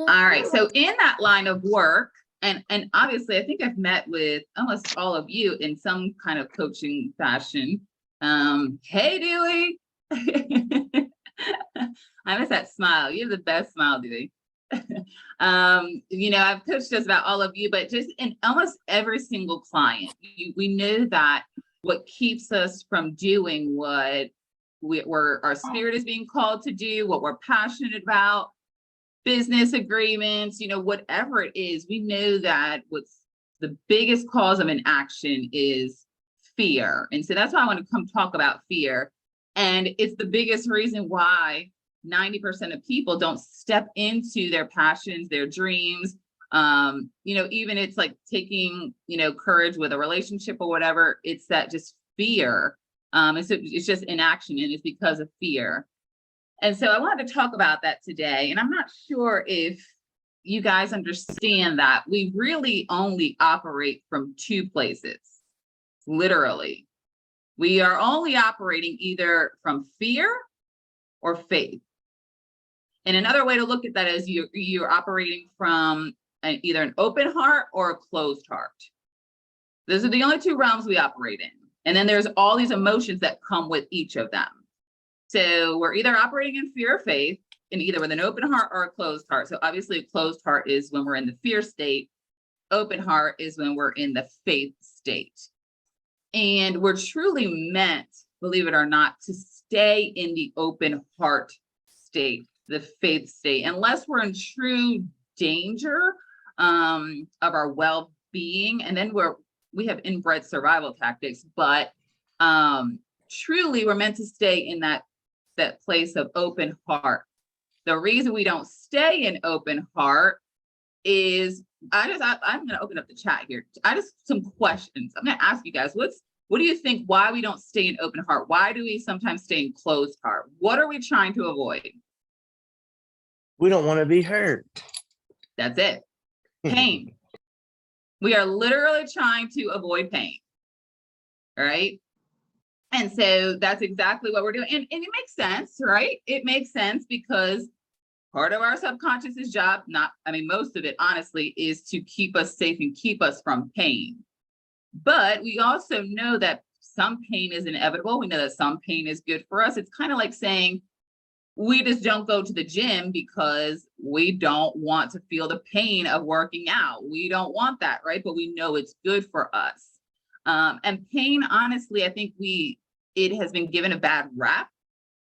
All right, so in that line of work, and obviously I think I've met with almost all of you in some kind of coaching fashion. Hey, Dewey. I miss that smile. You have the best smile, Dewey. You know, I've coached just about all of you, but just in almost every single client, we know that what keeps us from doing what our spirit is being called to do, what we're passionate about, business agreements, you know, whatever it is, we know that what's the biggest cause of inaction is fear. And so that's why I want to come talk about fear. And it's the biggest reason why 90% of people don't step into their passions, their dreams. You know, even it's like taking, you know, courage with a relationship or whatever, it's that just fear. And so it's just inaction, and it's because of fear. And so I wanted to talk about that today. And I'm not sure if you guys understand that we really only operate from two places, literally. We are only operating either from fear or faith. And another way to look at that is you're operating from either an open heart or a closed heart. Those are the only two realms we operate in. And then there's all these emotions that come with each of them. So we're either operating in fear or faith, and either with an open heart or a closed heart. So obviously a closed heart is when we're in the fear state. Open heart is when we're in the faith state. And we're truly meant, believe it or not, to stay in the open heart state, the faith state, unless we're in true danger of our well-being. And then we have inbred survival tactics, but truly we're meant to stay in that place of open heart. The reason we don't stay in open heart is I'm going to open up the chat here. Some questions. I'm going to ask you guys, what do you think, why we don't stay in open heart? Why do we sometimes stay in closed heart? What are we trying to avoid? We don't want to be hurt. That's it. Pain. We are literally trying to avoid pain. All right. And so that's exactly what we're doing. And it makes sense, right? It makes sense because part of our subconscious's job, most of it, honestly, is to keep us safe and keep us from pain. But we also know that some pain is inevitable. We know that some pain is good for us. It's kind of like saying we just don't go to the gym because we don't want to feel the pain of working out. We don't want that, right? But we know it's good for us. And pain, honestly, I think it has been given a bad rap,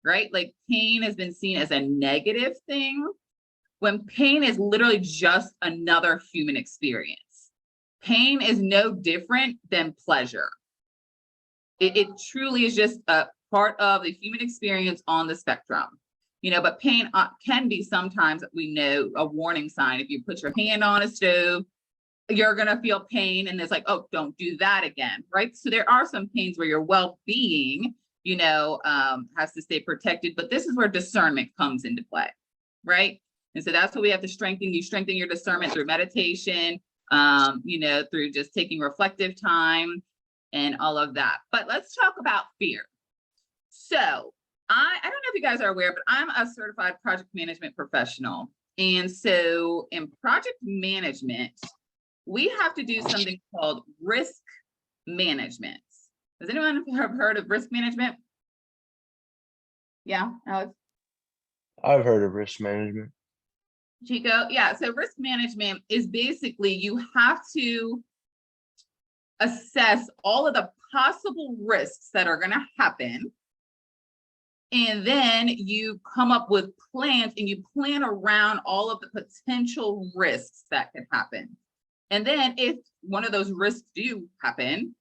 right? Like pain has been seen as a negative thing when pain is literally just another human experience. Pain is no different than pleasure. It truly is just a part of the human experience on the spectrum. You know, but pain can be sometimes, we know, a warning sign. If you put your hand on a stove, you're going to feel pain, and it's like, oh, don't do that again, right? So there are some pains where your well-being, you know, has to stay protected, but this is where discernment comes into play, right? And so that's what we have to strengthen. You strengthen your discernment through meditation, you know, through just taking reflective time and all of that. But let's talk about fear. So I don't know if you guys are aware, but I'm a certified project management professional. And so in project management, we have to do something called risk management. Does anyone have heard of risk management? Yeah, Alex? I've heard of risk management. Chico? Yeah, so risk management is basically you have to assess all of the possible risks that are going to happen. And then you come up with plans and you plan around all of the potential risks that could happen. And then if one of those risks do happen,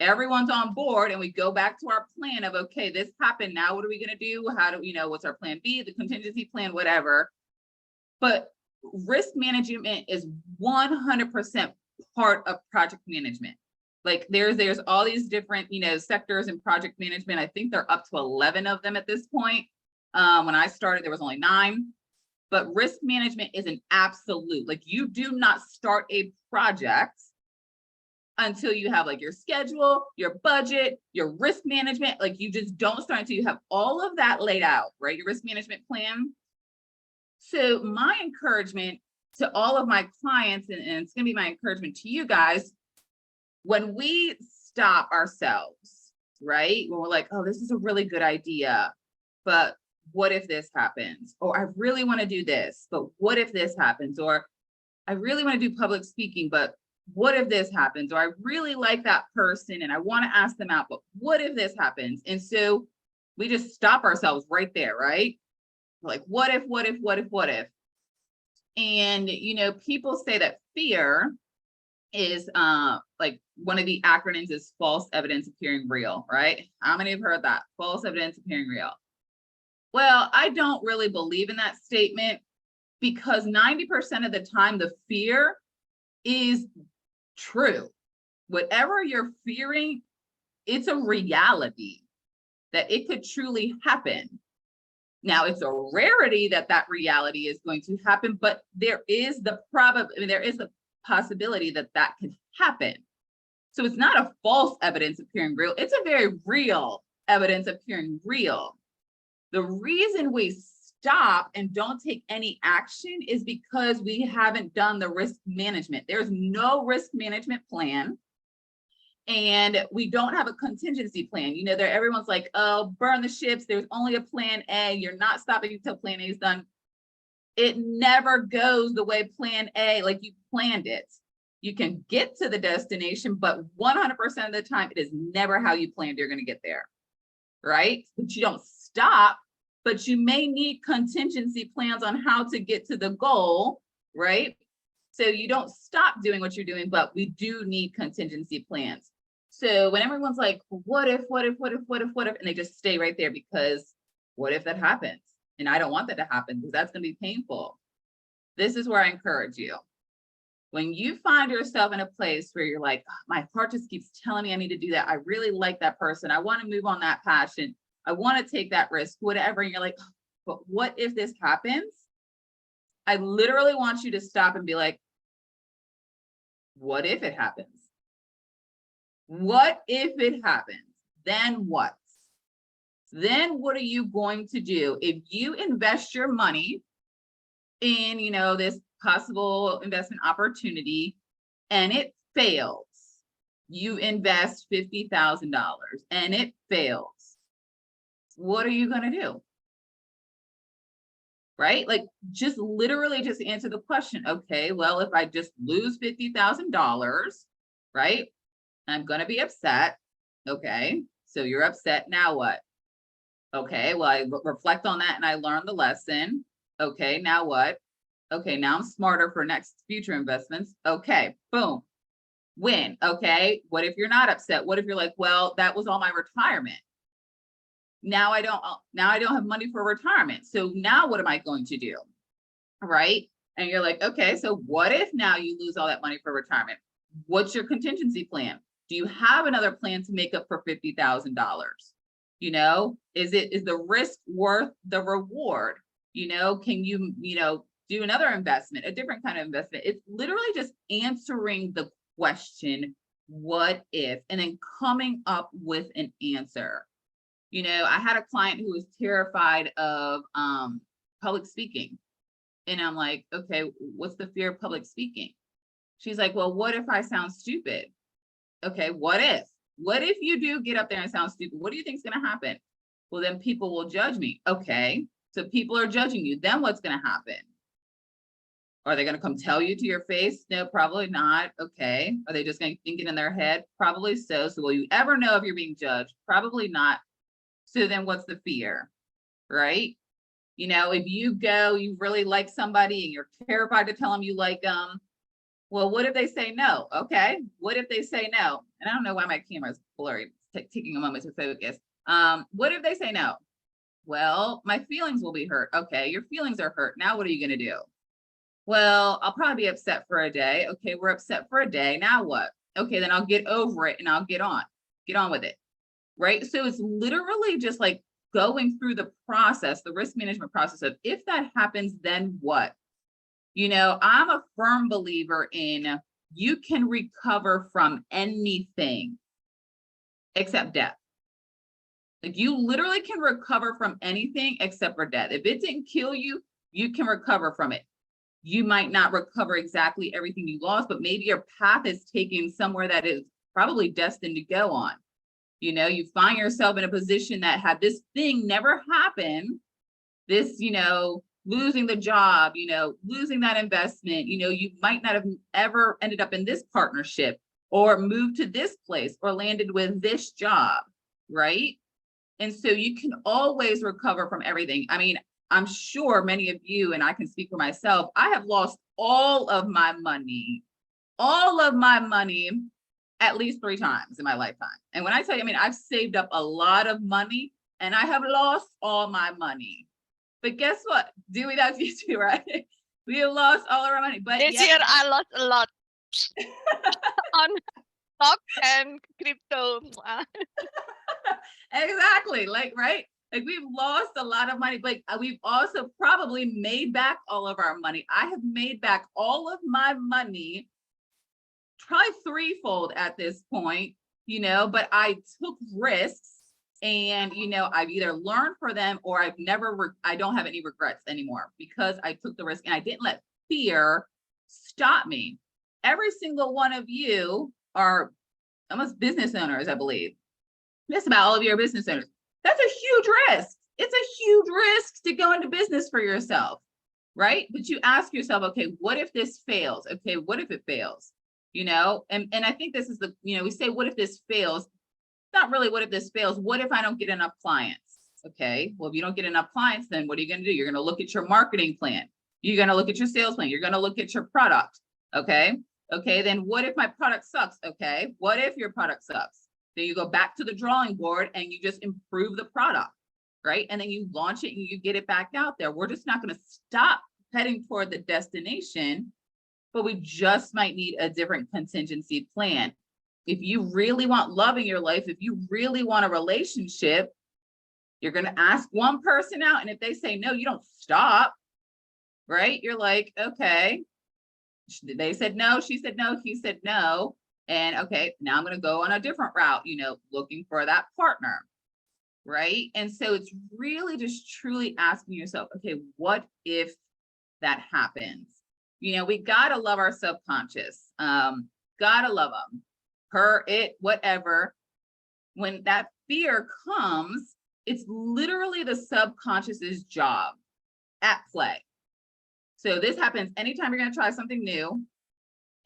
everyone's on board and we go back to our plan of, okay, this happened. Now, what are we going to do? How do you know what's our plan B, the contingency plan, whatever. But risk management is 100% part of project management. Like there's all these different, you know, sectors in project management. I think they're up to 11 of them at this point. When I started, there was only 9. But risk management is an absolute, like you do not start a project until you have like your schedule, your budget, your risk management. Like you just don't start until you have all of that laid out, right? Your risk management plan. So my encouragement to all of my clients, and it's going to be my encouragement to you guys, when we stop ourselves, right? When we're like, oh, this is a really good idea, but what if this happens? Or I really want to do this, but what if this happens? Or I really want to do public speaking, but what if this happens? Or I really like that person and I want to ask them out, but what if this happens? And so we just stop ourselves right there, right? Like, what if, what if, what if, what if? And, you know, people say that fear is like one of the acronyms is false evidence appearing real, right? How many have heard that? False evidence appearing real. Well, I don't really believe in that statement because 90% of the time the fear is true. Whatever you're fearing, it's a reality that it could truly happen. Now, it's a rarity that that reality is going to happen, but there is the there is the possibility that that could happen. So it's not a false evidence appearing real. It's a very real evidence appearing real. The reason we stop and don't take any action is because we haven't done the risk management. There's no risk management plan. And we don't have a contingency plan. You know, everyone's like, oh, burn the ships. There's only a plan A. You're not stopping until plan A is done. It never goes the way plan A, like you planned it. You can get to the destination, but 100% of the time, it is never how you planned you're going to get there, right? But you don't stop, but you may need contingency plans on how to get to the goal, right? So you don't stop doing what you're doing, but we do need contingency plans. So when everyone's like, what if, what if, what if, what if, what if, and they just stay right there because what if that happens? And I don't want that to happen because that's going to be painful. This is where I encourage you. When you find yourself in a place where you're like, oh, my heart just keeps telling me I need to do that. I really like that person. I want to move on that passion. I want to take that risk, whatever. And you're like, oh, but what if this happens? I literally want you to stop and be like, what if it happens? What if it happens? Then what? Then what are you going to do? If you invest your money in, you know, this possible investment opportunity and it fails, you invest $50,000 and it fails, what are you going to do? Right? Like just literally just answer the question. Okay, well, if I just lose $50,000, right? I'm going to be upset. Okay, so you're upset. Now what? Okay, well, I reflect on that and I learned the lesson. Okay, now what? Okay, now I'm smarter for next future investments. Okay, boom, win. Okay, what if you're not upset? What if you're like, well, that was all my retirement. Now I don't have money for retirement. So now what am I going to do? Right? And you're like, okay, so what if now you lose all that money for retirement? What's your contingency plan? Do you have another plan to make up for $50,000? You know, is the risk worth the reward? You know, can you, do another investment, a different kind of investment? It's literally just answering the question, what if, and then coming up with an answer. You know, I had a client who was terrified of public speaking. And I'm like, okay, what's the fear of public speaking? She's like, well, what if I sound stupid? Okay, what if? What if you do get up there and sound stupid? What do you think is going to happen? Well, then people will judge me. Okay, so people are judging you. Then what's going to happen? Are they going to come tell you to your face? No, probably not. Okay. Are they just going to think it in their head? Probably so. So will you ever know if you're being judged? Probably not. So then what's the fear, right? You know, if you go, you really like somebody and you're terrified to tell them you like them. Well, what if they say no? Okay. What if they say no? And I don't know why my camera is blurry. It's taking a moment to focus. What if they say no? Well, my feelings will be hurt. Okay. Your feelings are hurt. Now what are you going to do? Well, I'll probably be upset for a day. Okay. We're upset for a day. Now what? Okay. Then I'll get over it and I'll get on with it. Right. So it's literally just like going through the process, the risk management process of if that happens, then what? You know, I'm a firm believer in you can recover from anything except death. Like you literally can recover from anything except for death. If it didn't kill you, you can recover from it. You might not recover exactly everything you lost, but maybe your path is taking somewhere that is probably destined to go on. You know, you find yourself in a position that had this thing never happen, this, you know, losing the job, you know, losing that investment, you know, you might not have ever ended up in this partnership or moved to this place or landed with this job, right? And so you can always recover from everything. I mean, I'm sure many of you, and I can speak for myself, I have lost all of my money at least 3 times in my lifetime. And when I tell you, I mean, I've saved up a lot of money and I have lost all my money. But guess what? Dewey, that's you too, right? We have lost all of our money. But This year I lost a lot on stock and crypto. Exactly, like, right? Like we've lost a lot of money, but we've also probably made back all of our money. I have made back all of my money, probably threefold at this point, you know, but I took risks and, you know, I've either learned for them or I don't have any regrets anymore because I took the risk and I didn't let fear stop me. Every single one of you are almost business owners, I believe. Just about all of you are business owners. That's a huge risk. It's a huge risk to go into business for yourself, right? But you ask yourself, okay, what if this fails? Okay, what if it fails? You know, and I think this is the, you know, we say, what if this fails? Not really what if this fails. What if I don't get enough clients? Okay, well, if you don't get enough clients, then what are you going to do? You're going to look at your marketing plan. You're going to look at your sales plan. You're going to look at your product. Okay, then what if my product sucks? Okay, what if your product sucks? Then you go back to the drawing board and you just improve the product, right? And then you launch it and you get it back out there. We're just not going to stop heading toward the destination, but we just might need a different contingency plan. If you really want love in your life, if you really want a relationship, you're going to ask one person out. And if they say no, you don't stop, right? You're like, okay, they said no, she said no, he said no. And okay, now I'm going to go on a different route, you know, looking for that partner, right? And so it's really just truly asking yourself, okay, what if that happens? You know, we got to love our subconscious. Got to love them. Her, it, whatever. When that fear comes, it's literally the subconscious's job at play. So this happens anytime you're going to try something new,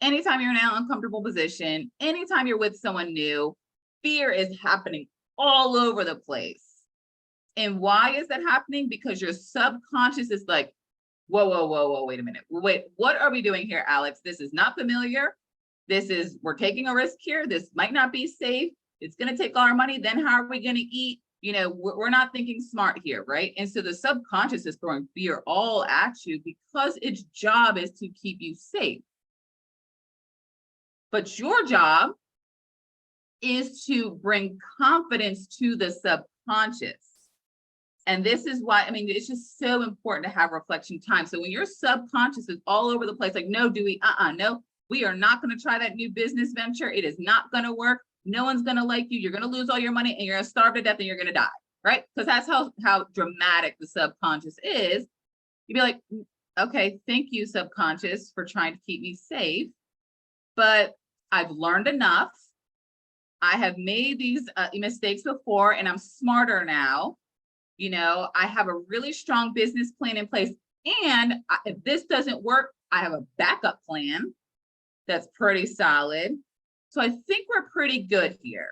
anytime you're in an uncomfortable position, anytime you're with someone new, fear is happening all over the place. And why is that happening? Because your subconscious is like, whoa, wait a minute. Wait, what are we doing here, Alex? This is not familiar. We're taking a risk here. This might not be safe. It's going to take all our money. Then how are we going to eat? You know, we're not thinking smart here, right? And so the subconscious is throwing fear all at you because its job is to keep you safe. But your job is to bring confidence to the subconscious. And this is why, I mean, it's just so important to have reflection time. So when your subconscious is all over the place, like, no, Dewey, no, we are not going to try that new business venture. It is not going to work. No one's going to like you. You're going to lose all your money and you're going to starve to death and you're going to die, right? Because that's how dramatic the subconscious is. You'd be like, okay, thank you, subconscious, for trying to keep me safe. But I've learned enough. I have made these mistakes before and I'm smarter now. You know, I have a really strong business plan in place. And if this doesn't work, I have a backup plan that's pretty solid. So I think we're pretty good here.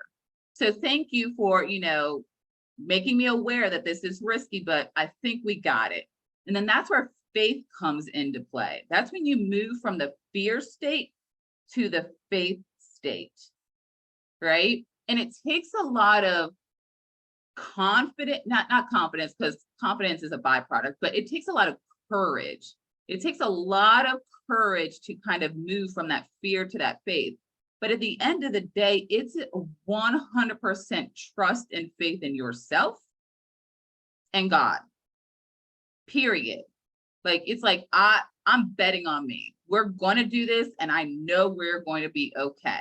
So thank you for, you know, making me aware that this is risky, but I think we got it. And then that's where faith comes into play. That's when you move from the fear state to the faith state, right? And it takes a lot of confidence, not confidence, because confidence is a byproduct, but it takes a lot of courage. It takes a lot of courage to kind of move from that fear to that faith. But at the end of the day, it's a 100% trust and faith in yourself and God, period. Like, it's like, I I'm betting on me. We're going to do this and I know we're going to be okay.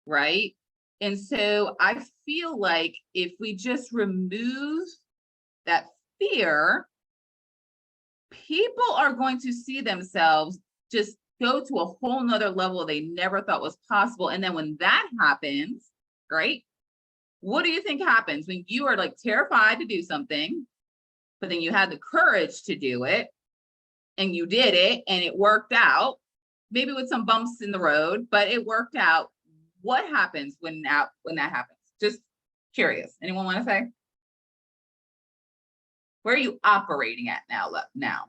Right? And so I feel like if we just remove that fear, people are going to see themselves just go to a whole nother level they never thought was possible. And then when that happens, right? What do you think happens when you are like terrified to do something, but then you had the courage to do it and you did it and it worked out, maybe with some bumps in the road, but it worked out. What happens when that happens? Just curious. Anyone want to say? Where are you operating at now?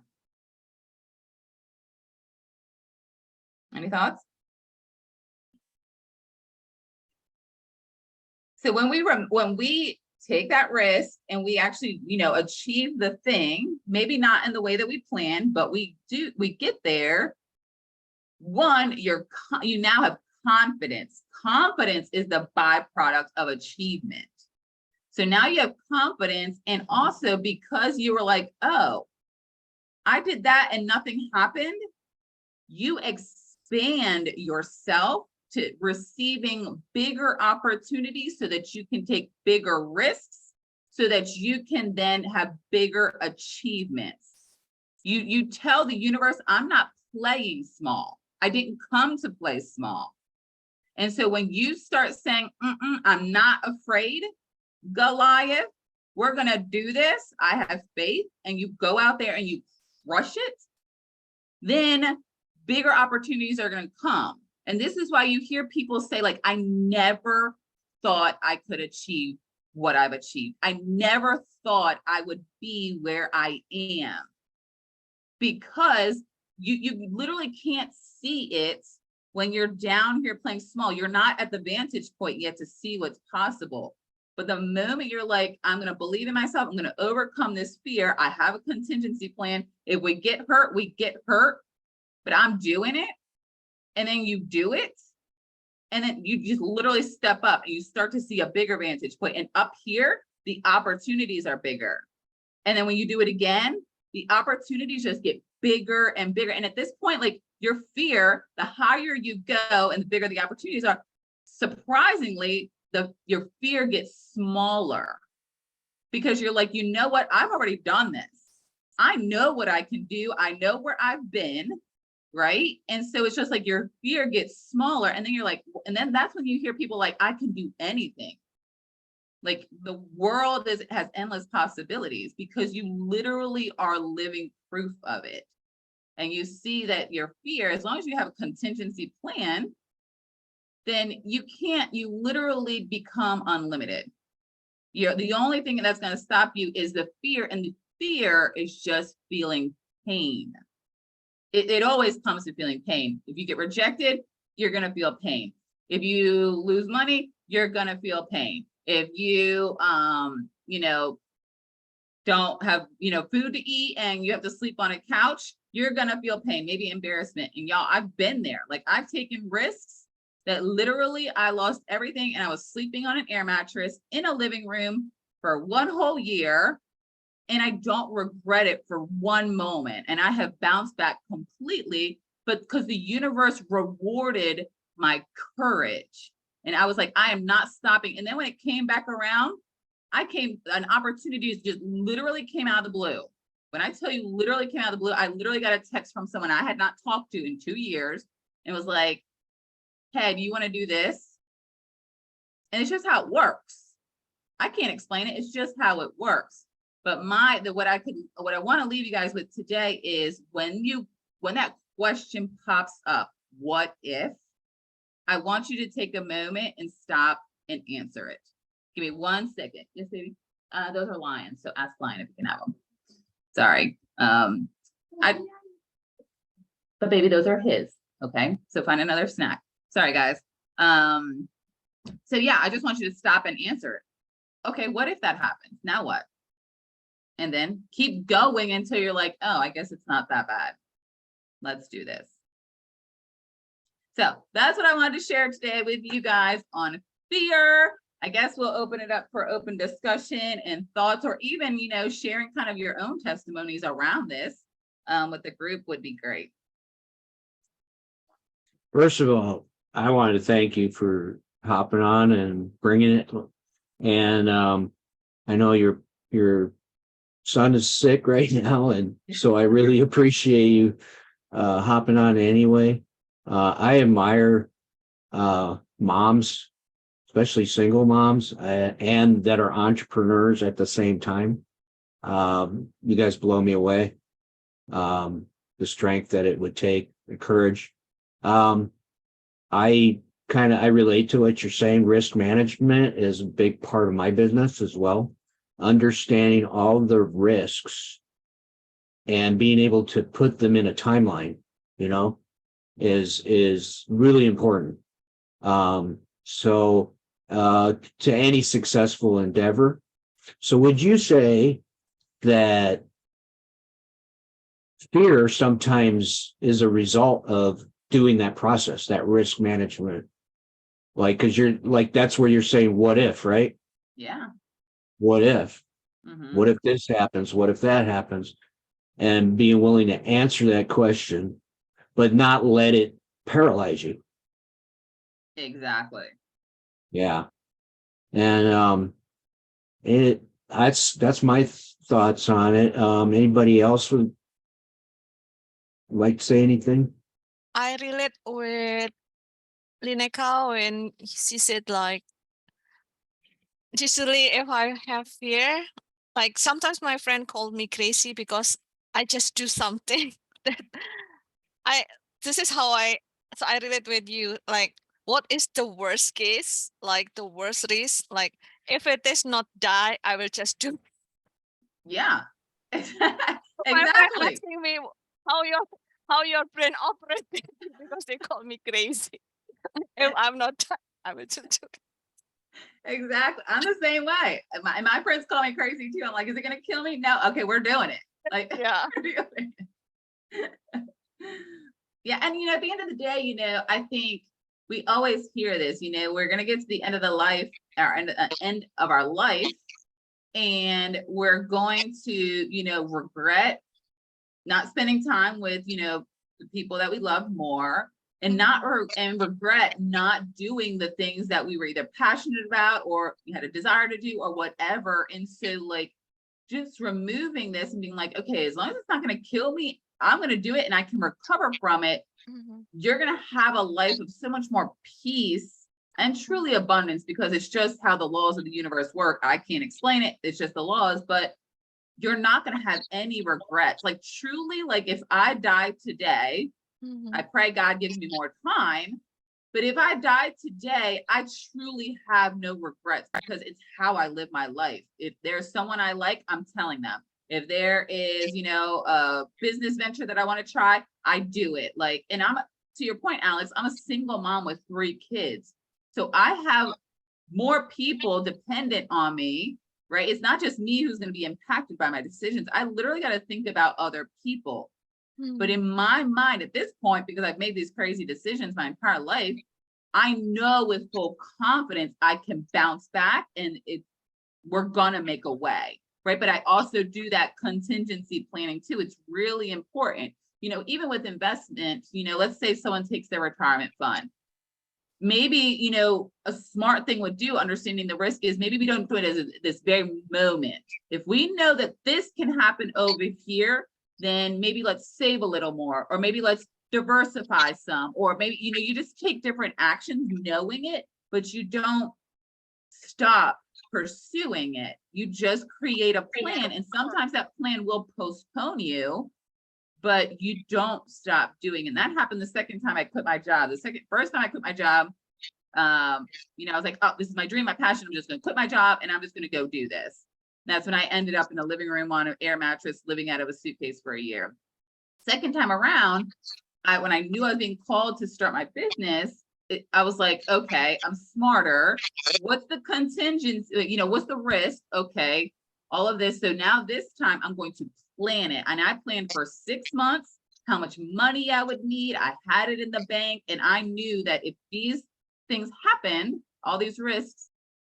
Any thoughts? So when we take that risk and we actually, achieve the thing, maybe not in the way that we planned, but we get there. One, you now have confidence. Confidence is the byproduct of achievement. So now you have confidence, and also because you were like, oh, I did that and nothing happened, you expand yourself to receiving bigger opportunities so that you can take bigger risks, so that you can then have bigger achievements. You tell the universe, I'm not playing small. I didn't come to play small. And so when you start saying, I'm not afraid, Goliath, we're going to do this, I have faith, and you go out there and you crush it, then bigger opportunities are going to come. And this is why you hear people say, like, I never thought I could achieve what I've achieved. I never thought I would be where I am. Because you literally can't see it when you're down here playing small. You're not at the vantage point yet to see what's possible. But the moment you're like, I'm going to believe in myself, I'm going to overcome this fear, I have a contingency plan. If we get hurt, we get hurt, but I'm doing it. And then you do it. And then you just literally step up and you start to see a bigger vantage point. And up here, the opportunities are bigger. And then when you do it again, the opportunities just get bigger and bigger. And at this point, like, your fear, the higher you go and the bigger the opportunities are, surprisingly, your fear gets smaller, because you're like, you know what? I've already done this. I know what I can do. I know where I've been, right? And so it's just like your fear gets smaller, and then you're like, and then that's when you hear people like, I can do anything. Like, the world has endless possibilities, because you literally are living proof of it. And you see that your fear, as long as you have a contingency plan, then you literally become unlimited. The only thing that's going to stop you is the fear, and the fear is just feeling pain. It always comes to feeling pain. If you get rejected, you're going to feel pain. If you lose money, you're going to feel pain. If you, don't have, food to eat and you have to sleep on a couch, you're going to feel pain, maybe embarrassment. And y'all, I've been there. Like, I've taken risks that literally I lost everything, and I was sleeping on an air mattress in a living room for 1 whole year. And I don't regret it for one moment. And I have bounced back completely, but because the universe rewarded my courage. And I was like, I am not stopping. And then when it came back around, an opportunity just literally came out of the blue. When I tell you literally came out of the blue, I literally got a text from someone I had not talked to in 2 years, and was like, hey, do you want to do this? And it's just how it works. I can't explain it. It's just how it works. But what I want to leave you guys with today is, when that question pops up, what if? I want you to take a moment and stop and answer it. Give me 1 second. Yes, baby. Those are lions, so ask Lion if you can have them. Sorry. But baby, those are his. Okay. So find another snack. Sorry, guys. So yeah, I just want you to stop and answer it. Okay, what if that happens? Now what? And then keep going until you're like, oh, I guess it's not that bad. Let's do this. So that's what I wanted to share today with you guys on fear. I guess we'll open it up for open discussion and thoughts, or even, sharing kind of your own testimonies around this. with the group would be great. First of all, I wanted to thank you for hopping on and bringing it. And I know your son is sick right now, and so I really appreciate you hopping on anyway. I admire moms, especially single moms, and that are entrepreneurs at the same time. You guys blow me away. The strength that it would take, the courage. I relate to what you're saying. Risk management is a big part of my business as well. Understanding all the risks and being able to put them in a timeline, is really important. To any successful endeavor. So would you say that fear sometimes is a result of doing that process, that risk management? Like, because you're like, that's where you're saying, what if, right? Yeah. What if? Mhm. What if this happens? What if that happens? And being willing to answer that question, but not let it paralyze you. Exactly. Yeah. And that's my thoughts on it. Anybody else would like to say anything? I relate with Lyneka when she said like, usually if I have fear, like sometimes my friend called me crazy because I just do something that I this is how so I relate with you. Like, what is the worst case? Like the worst risk? Like if it is not die, I will just do. Yeah. My friend Exactly. asking me how your brain operating because they call me crazy. If I'm not die, I will just do. Exactly. I'm the same way. And my friends call me crazy too. I'm like, is it gonna kill me? No. Okay, we're doing it. Like, Yeah. we're doing it. Yeah, and at the end of the day, I think we always hear this. We're gonna get to the end of the life, or end of our life, and we're going to, regret not spending time with, the people that we love more, and regret not doing the things that we were either passionate about or we had a desire to do or whatever. And so like just removing this and being like, okay, as long as it's not going to kill me, I'm going to do it and I can recover from it. Mm-hmm. You're going to have a life of so much more peace and truly abundance, because it's just how the laws of the universe work. I can't explain it. It's just the laws, but you're not going to have any regrets. Like truly, like if I die today, Mm-hmm. I pray God gives me more time. But if I die today, I truly have no regrets because it's how I live my life. If there's someone I like, I'm telling them. If there is, a business venture that I want to try, I do it. Like, and to your point, Alex, I'm a single mom with 3 kids. So I have more people dependent on me, right? It's not just me who's going to be impacted by my decisions. I literally got to think about other people. Mm-hmm. But in my mind at this point, because I've made these crazy decisions my entire life, I know with full confidence I can bounce back and we're gonna make a way, right? But I also do that contingency planning too. It's really important. Even with investments, let's say someone takes their retirement fund. Maybe, a smart thing would do, understanding the risk, is maybe we don't do it as this very moment. If we know that this can happen over here, then maybe let's save a little more, or maybe let's diversify some, or maybe, you just take different actions knowing it, but you don't stop pursuing it. You just create a plan. And sometimes that plan will postpone you, but you don't stop doing. And that happened the second time I quit my job. First time I quit my job, I was like, oh, this is my dream, my passion. I'm just going to quit my job and I'm just going to go do this. And that's when I ended up in a living room on an air mattress, living out of a suitcase for a year. Second time around, when I knew I was being called to start my business, I was like, okay, I'm smarter. What's the contingency? What's the risk? Okay, all of this. So now this time I'm going to plan it. And I planned for 6 months, how much money I would need. I had it in the bank. And I knew that if these things happened, all these risks,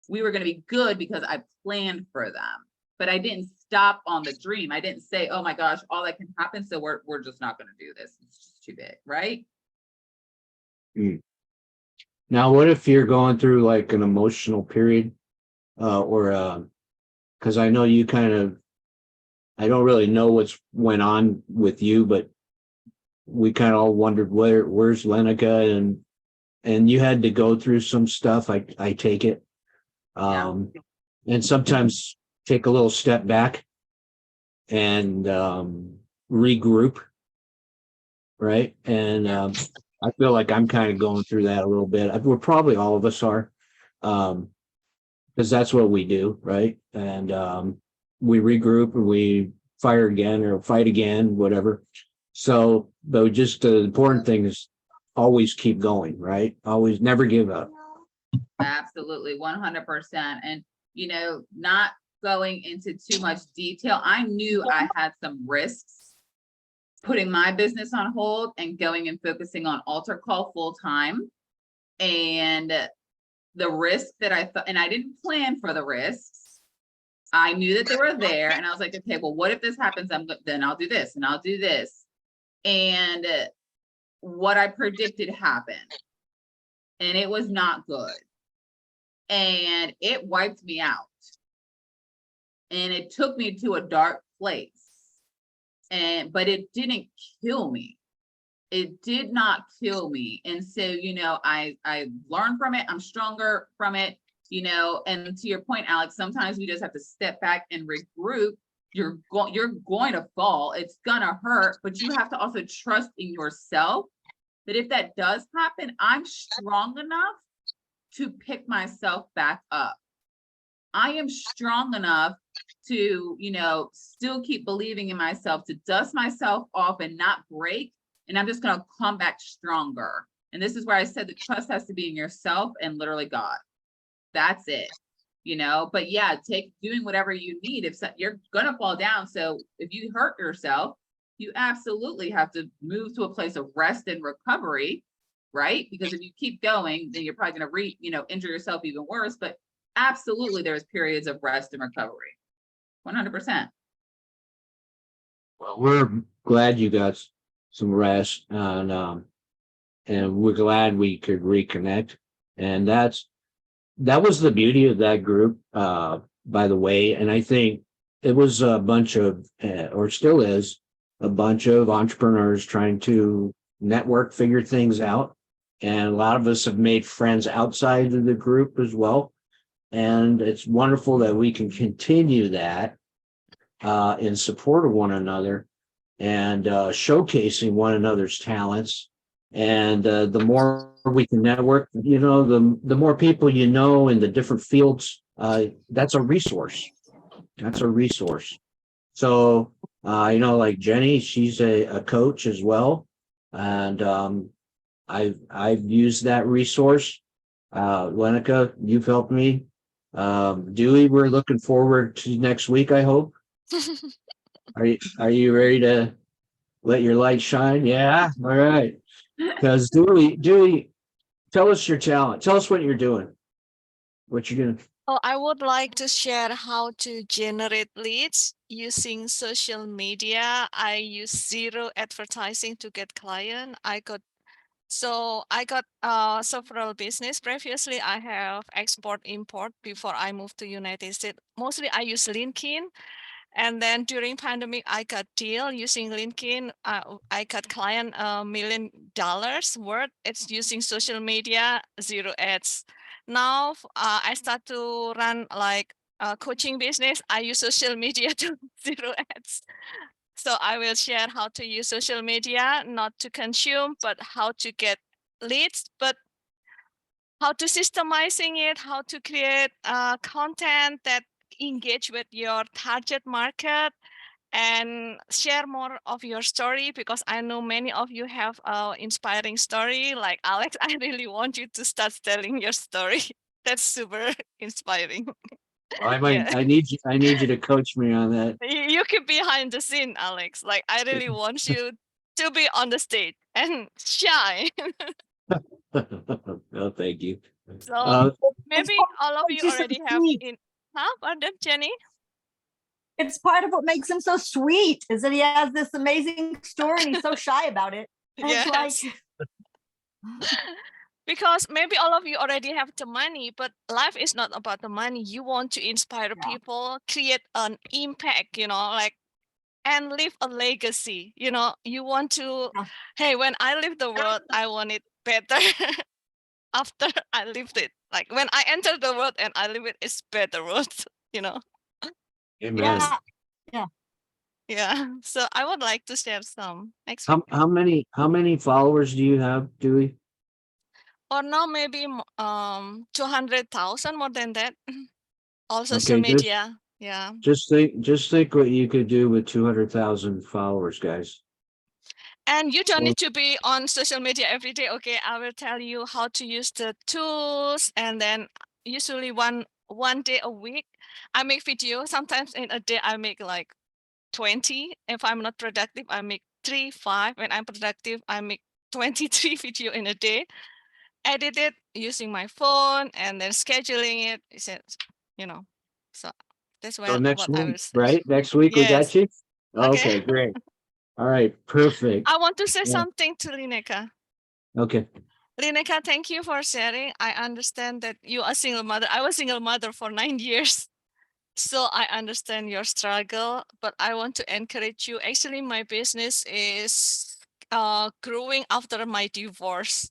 we were going to be good because I planned for them. But I didn't stop on the dream. I didn't say, oh my gosh, all that can happen. So we're just not going to do this. It's just too big, right? Now, what if you're going through like an emotional period, because I know you kind of, I don't really know what's went on with you, but we kind of all wondered where's Lyneka, and you had to go through some stuff. I take it, and sometimes take a little step back and regroup, right? And I feel like I'm kind of going through that a little bit. We're probably all of us are, because that's what we do, right? And we regroup and we fire again or fight again, whatever. So, but just the important thing is always keep going, right? Always never give up. Absolutely, 100%. And, you know, not going into too much detail, I knew I had some risks putting my business on hold and going and focusing on Altar Call full time. And the risk that I thought, and I didn't plan for the risks. I knew that they were there, and I was like, okay, well, what if this happens? Then I'll do this and I'll do this. And what I predicted happened, and it was not good. And it wiped me out. And it took me to a dark place. But it didn't kill me. It did not kill me. And so, you know, I learned from it. I'm stronger from it, you know, and to your point, Alex, sometimes we just have to step back and regroup. You're going to fall. It's gonna hurt, but you have to also trust in yourself that if that does happen, I'm strong enough to pick myself back up. I am strong enough to, you know, still keep believing in myself, to dust myself off and not break. And I'm just going to come back stronger. And this is where I said the trust has to be in yourself and literally God. That's it, you know, but yeah, doing whatever you need. If you're going to fall down. So if you hurt yourself, you absolutely have to move to a place of rest and recovery, right? Because if you keep going, then you're probably going to injure yourself even worse. But absolutely, there's periods of rest and recovery. 100%. Well, we're glad you got some rest, and we're glad we could reconnect. And that was the beauty of that group, by the way. And I think it was a bunch of, or still is, a bunch of entrepreneurs trying to network, figure things out. And a lot of us have made friends outside of the group as well. And it's wonderful that we can continue that in support of one another and showcasing one another's talents. And the more we can network, you know, the more people you know in the different fields, that's a resource. That's a resource. So, you know, like Jenny, she's a coach as well. And I've used that resource. Lyneka, you've helped me. Dewey, we're looking forward to next week, I hope. Are you ready to let your light shine? Yeah. All right. Because Dewey, tell us your talent. Tell us what you're doing. What you're doing. Oh, I would like to share how to generate leads using social media. I use zero advertising to get client. I got several business. Previously, I have export import before I moved to United States. Mostly I use LinkedIn. And then during pandemic, I got deal using LinkedIn. I got client $1 million worth. It's using social media, zero ads. Now I start to run like a coaching business. I use social media to zero ads. So I will share how to use social media, not to consume, but how to get leads, but how to systemizing it, how to create content that engage with your target market, and share more of your story, because I know many of you have inspiring story. Like Alex, I really want you to start telling your story. That's super inspiring. Yeah. I need you to coach me on that. You could be behind the scene, Alex. Like I really want you to be on the stage and shine. Oh, thank you. So maybe all of you already have in, huh? Pardon, Jenny? It's part of what makes him so sweet, is that he has this amazing story and he's so shy about it. And it's Yes. Because maybe all of you already have the money, but life is not about the money. You want to inspire Yeah. people, create an impact, like, and leave a legacy. You want to, Yeah. hey, when I leave the world, I want it better after I lived it. Like when I enter the world and I live it, it's better world, you know? Amen. Yeah. Yeah. So I would like to share some How many followers do you have, Dewey? or now maybe 200,000 more than that. All social Okay, media. Yeah. just think what you could do with 200,000 followers, guys. And you don't Well- need to be on social media every day. Okay, I will tell you how to use the tools, and then usually one day a week I make video. Sometimes in a day I make like 20. If I'm not productive, I make 3, 5. When I'm productive, I make 23 video in a day. Edit it using my phone and then scheduling it. So that's So next what I week, will say. right? Next week we got Yes. you? Okay. Okay, great. All right, perfect. I want to say Yeah. something to Lyneka. Okay. Lyneka, thank you for sharing. I understand that you are a single mother. I was a single mother for 9 years. So I understand your struggle, but I want to encourage you. Actually, my business is growing after my divorce.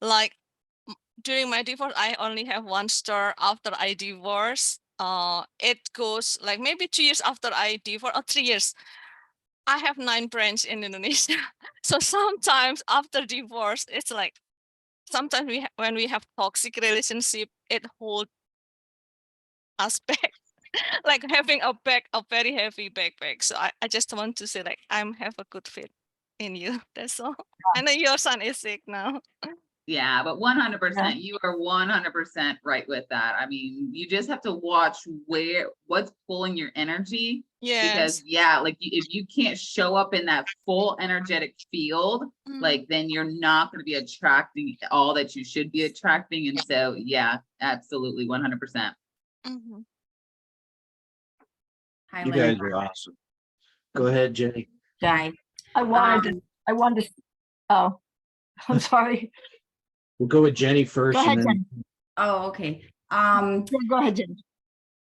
Like during my divorce, I only have one store. After I divorce, it goes like maybe 2 years after I divorce or 3 years. I have 9 branches in Indonesia. So sometimes after divorce, it's like sometimes when we have toxic relationship, it holds us back. Like having a very heavy backpack. So I just want to say like have a good fit in you. That's all. I know your son is sick now. Yeah, but 100%, you are 100% right with that. I mean, you just have to watch what's pulling your energy. Because Yes. like if you can't show up in that full energetic field, like then you're not going to be attracting all that you should be attracting. And so, yeah, absolutely 100%. Mhm. Hi, You guys Lyneka. are awesome. Go ahead, Jenny. Jai. I wanted to, oh, I'm sorry. We'll go with Jenny first. Go ahead, and then Jen. Oh, okay. Yeah, go ahead, Jen.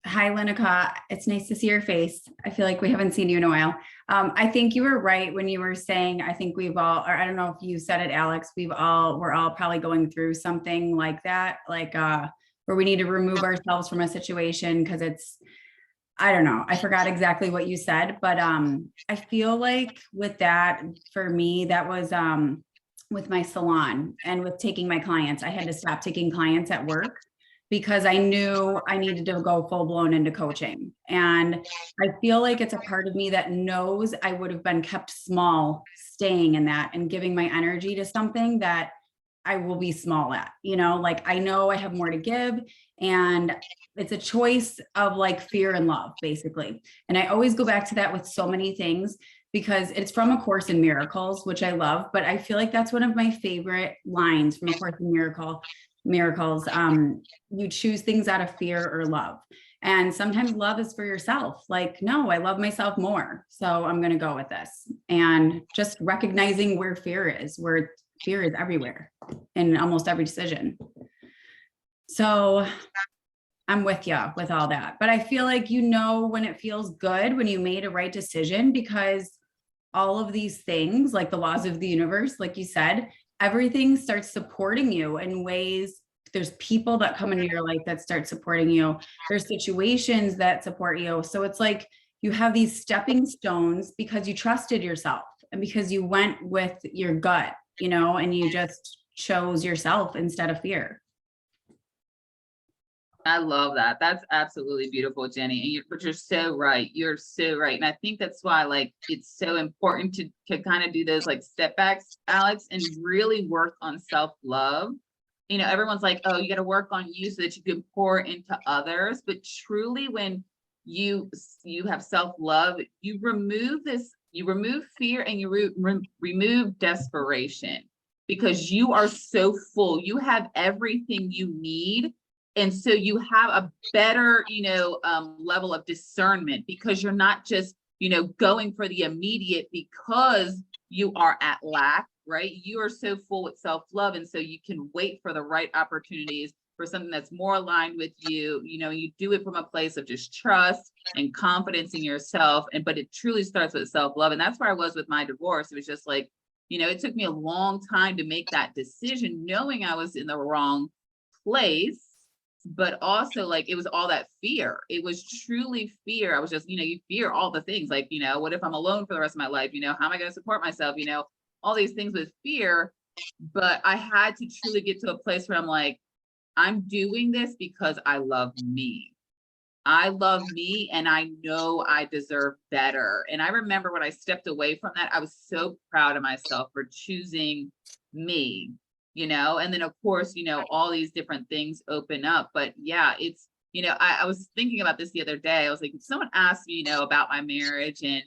Hi, Lyneka. It's nice to see your face. I feel like we haven't seen you in a while. I think you were right when you were saying, I think we've all, or I don't know if you said it, Alex, we're all probably going through something like that, like where we need to remove ourselves from a situation because I don't know. I forgot exactly what you said, but I feel like with that, for me, that was with my salon and with taking my clients. I had to stop taking clients at work because I knew I needed to go full blown into coaching. And I feel like it's a part of me that knows I would have been kept small staying in that and giving my energy to something that I will be small at, like I know I have more to give, and it's a choice of like fear and love, basically. And I always go back to that with so many things because it's from A Course in Miracles, which I love, but I feel like that's one of my favorite lines from A Course in Miracles. You choose things out of fear or love. And sometimes love is for yourself. Like, no, I love myself more. So I'm going to go with this. And just recognizing where fear is everywhere in almost every decision. So I'm with you with all that. But I feel like when it feels good, when you made a right decision, because all of these things, like the laws of the universe, like you said, everything starts supporting you in ways. There's people that come into your life that start supporting you. There's situations that support you. So it's like you have these stepping stones because you trusted yourself and because you went with your gut, and you just chose yourself instead of fear. I love that. That's absolutely beautiful, Jenny. And but you're so right. You're so right. And I think that's why like it's so important to kind of do those like step backs, Alex, and really work on self-love. Everyone's like, oh, you got to work on you so that you can pour into others. But truly, when you have self-love, you remove fear and you remove desperation because you are so full. You have everything you need And so you have a better, level of discernment, because you're not just, going for the immediate because you are at lack, right? You are so full with self-love. And so you can wait for the right opportunities for something that's more aligned with you. You do it from a place of just trust and confidence in yourself. But it truly starts with self-love. And that's where I was with my divorce. It was just like, it took me a long time to make that decision, knowing I was in the wrong place, but also like it was all that fear. It was truly fear. I was just, you fear all the things like, what if I'm alone for the rest of my life? How am I going to support myself? All these things with fear. But I had to truly get to a place where I'm like, I'm doing this because I love me. I love me, and I know I deserve better. And I remember when I stepped away from that, I was so proud of myself for choosing me, and then of course, all these different things open up. But yeah, it's, I was thinking about this the other day. I was like, if someone asked me, about my marriage and,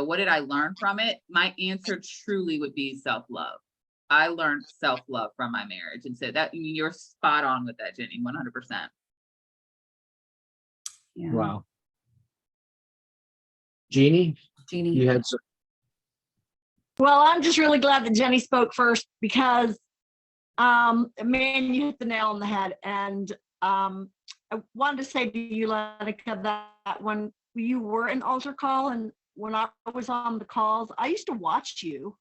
what did I learn from it? My answer truly would be self-love. I learned self-love from my marriage. And so that, you're spot on with that, Jenny, 100%. Yeah. Wow. Jeannie, Jeannie. you had some. Well, I'm just really glad that Jenny spoke first, because man, you hit the nail on the head. And I wanted to say to you, Lyneka, that when you were in altar call and when I was on the calls, I used to watch you.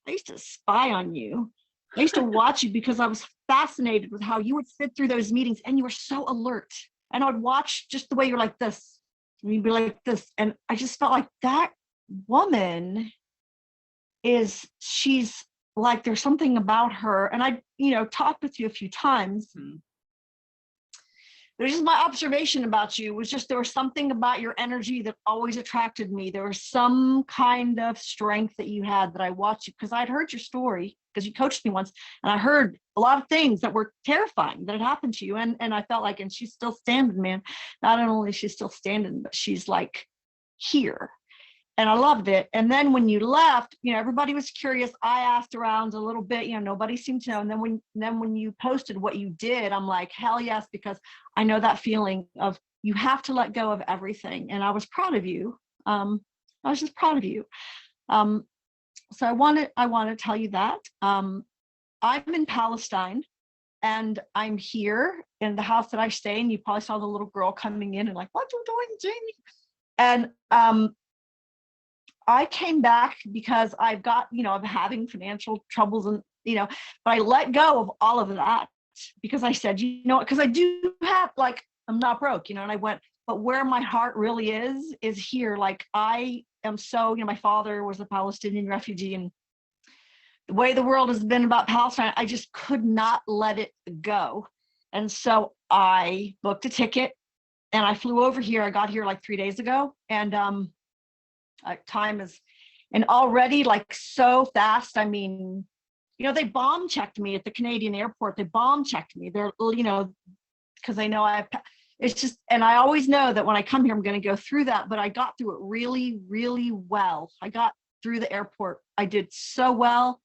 I used to spy on you. I used to watch you because I was fascinated with how you would sit through those meetings, and you were so alert. And I would watch just the way you're like this, and you'd be like this. And I just felt like that woman she's like, there's something about her. And I, talked with you a few times. Mm-hmm. There's just my observation about you was just, there was something about your energy that always attracted me. There was some kind of strength that you had that I watched you, because I'd heard your story, because you coached me once, and I heard a lot of things that were terrifying that had happened to you. And I felt like, and she's still standing, man. Not only is she still standing, but she's like here. And I loved it. And then when you left, everybody was curious. I asked around a little bit, nobody seemed to know. And then when you posted what you did, I'm like, hell yes, because I know that feeling of you have to let go of everything. And I was proud of you. I was just proud of you. So I want to tell you that I'm in Palestine, and I'm here in the house that I stay in. You probably saw the little girl coming in and like, what you doing, Jamie? And I came back because I've got, I'm having financial troubles, and, but I let go of all of that because I said, because I do have, like, I'm not broke, and I went, but where my heart really is here. Like, I am so, my father was a Palestinian refugee, and the way the world has been about Palestine, I just could not let it go. And so I booked a ticket and I flew over here. I got here like 3 days ago, and time is, and already like so fast. I mean, they bomb checked me at the Canadian airport. They bomb checked me. They're, because they know it's just, and I always know that when I come here, I'm going to go through that, but I got through it really, really well. I got through the airport. I did so well.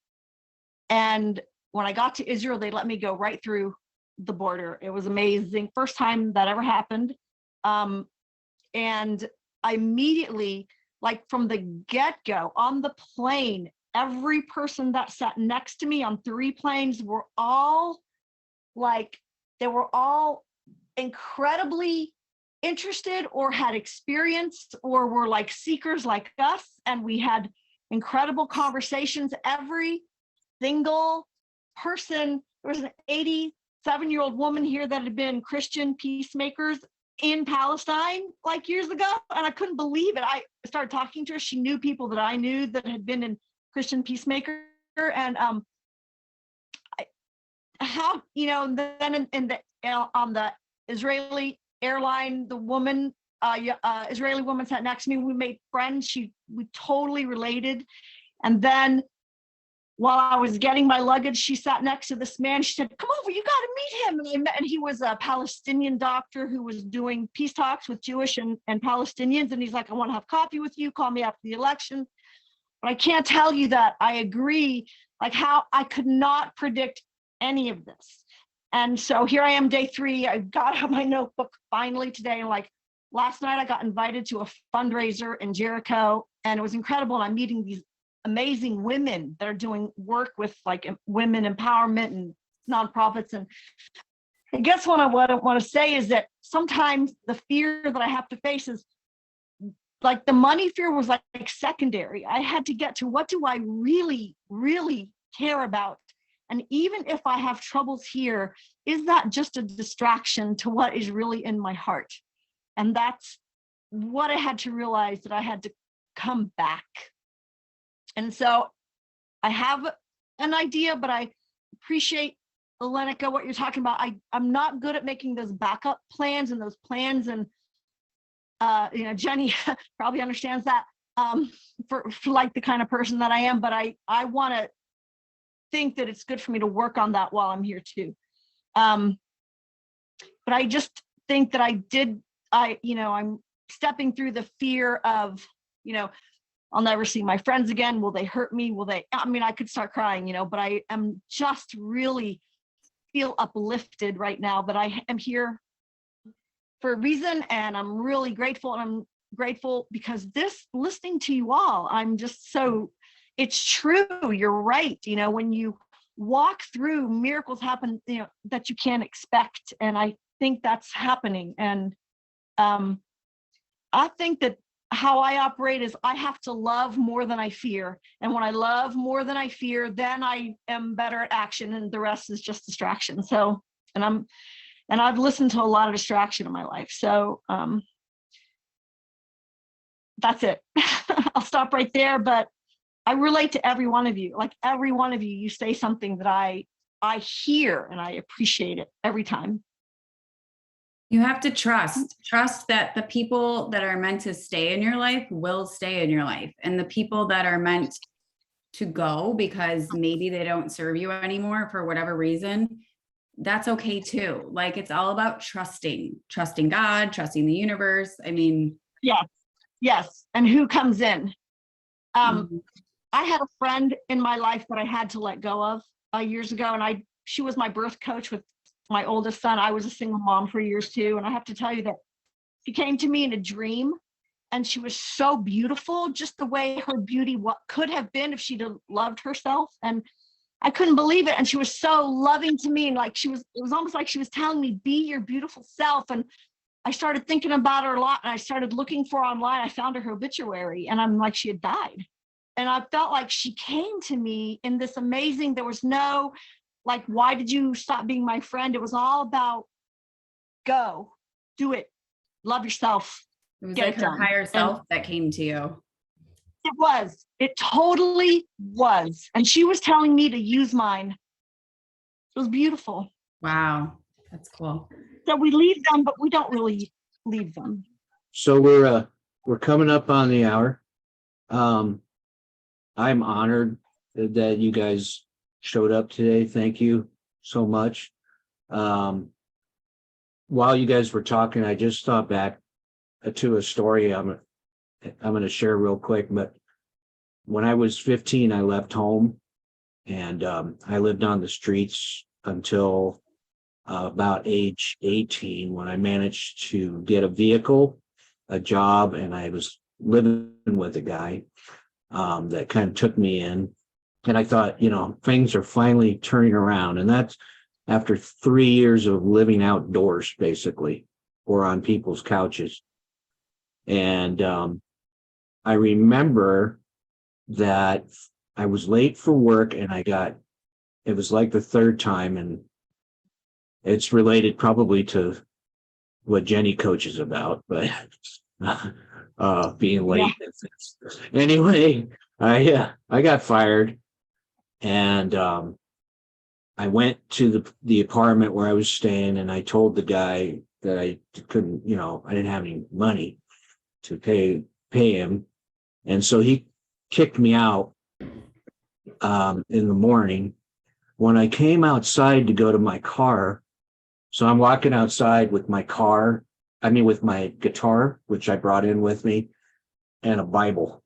And when I got to Israel, they let me go right through the border. It was amazing. First time that ever happened. And I immediately, like from the get-go on the plane, every person that sat next to me on 3 planes were all like, they were all incredibly interested or had experienced or were like seekers like us. And we had incredible conversations. Every single person, there was an 87-year-old woman here that had been Christian peacemakers in Palestine like years ago, and I couldn't believe it. I started talking to her. She knew people that I knew that had been in Christian peacemaker, and then on the Israeli airline, the woman, Israeli woman sat next to me. We made friends. We totally related, and then while I was getting my luggage, she sat next to this man. She said, come over, you got to meet him. And he was a Palestinian doctor who was doing peace talks with Jewish and Palestinians. And he's like, I want to have coffee with you. Call me after the election. But I can't tell you that I agree, like how I could not predict any of this. And so here I am, day 3. I got out my notebook finally today. And like last night, I got invited to a fundraiser in Jericho, and it was incredible. And I'm meeting these amazing women that are doing work with like women empowerment and nonprofits. And I guess what I want to say is that sometimes the fear that I have to face is like the money fear was like secondary. I had to get to what do I really, really care about? And even if I have troubles here, is that just a distraction to what is really in my heart? And that's what I had to realize, that I had to come back. And so I have an idea, but I appreciate, Lyneka, what you're talking about. I'm not good at making those backup plans and those plans. And Jenny probably understands that for like the kind of person that I am, but I want to think that it's good for me to work on that while I'm here too. But I just think that I'm stepping through the fear of, I'll never see my friends again. Will they hurt me? I could start crying, but I am just really feel uplifted right now that I am here for a reason. And I'm really grateful. And I'm grateful because listening to you all, I'm just so, it's true. You're right. When you walk through, miracles happen, that you can't expect. And I think that's happening. And I think that how I operate is I have to love more than I fear. And when I love more than I fear, then I am better at action, and the rest is just distraction. So, and I've listened to a lot of distraction in my life. So that's it. I'll stop right there, but I relate to every one of you. Like every one of you, you say something that I hear, and I appreciate it every time. You have to trust that the people that are meant to stay in your life will stay in your life. And the people that are meant to go because maybe they don't serve you anymore for whatever reason, that's okay too. Like it's all about trusting God, trusting the universe. I mean, yes. And who comes in? I had a friend in my life that I had to let go of years ago. And she was my birth coach with my oldest son. I was a single mom for years too. And I have to tell you that she came to me in a dream, and she was so beautiful, just the way her beauty could have been if she'd have loved herself. And I couldn't believe it. And she was so loving to me. And like it was almost like she was telling me, be your beautiful self. And I started thinking about her a lot, and I started looking for her online. I found her obituary, and I'm like, she had died. And I felt like she came to me in this amazing, there was no, like, why did you stop being my friend? It was all about go, do it, love yourself. it was like her higher self that came to you. It totally was. And she was telling me to use mine. It was beautiful. Wow. That's cool. So we leave them, but we don't really leave them. So we're coming up on the hour. I'm honored that you guys showed up today. Thank you so much. While you guys were talking, I just thought back to a story I'm going to share real quick. But when I was 15, I left home, and I lived on the streets until about age 18, when I managed to get a vehicle, a job, and I was living with a guy that kind of took me in. And I thought, things are finally turning around. And that's after 3 years of living outdoors, basically, or on people's couches. And I remember that I was late for work, and it was like the third time, and it's related probably to what Jenny coaches about, but being late. Yeah. Anyway, I got fired, and I went to the apartment where I was staying, and I told the guy that I couldn't, I didn't have any money to pay him. And so he kicked me out in the morning. When I came outside to go to my car, so I'm walking outside with my guitar, which I brought in with me, and a Bible.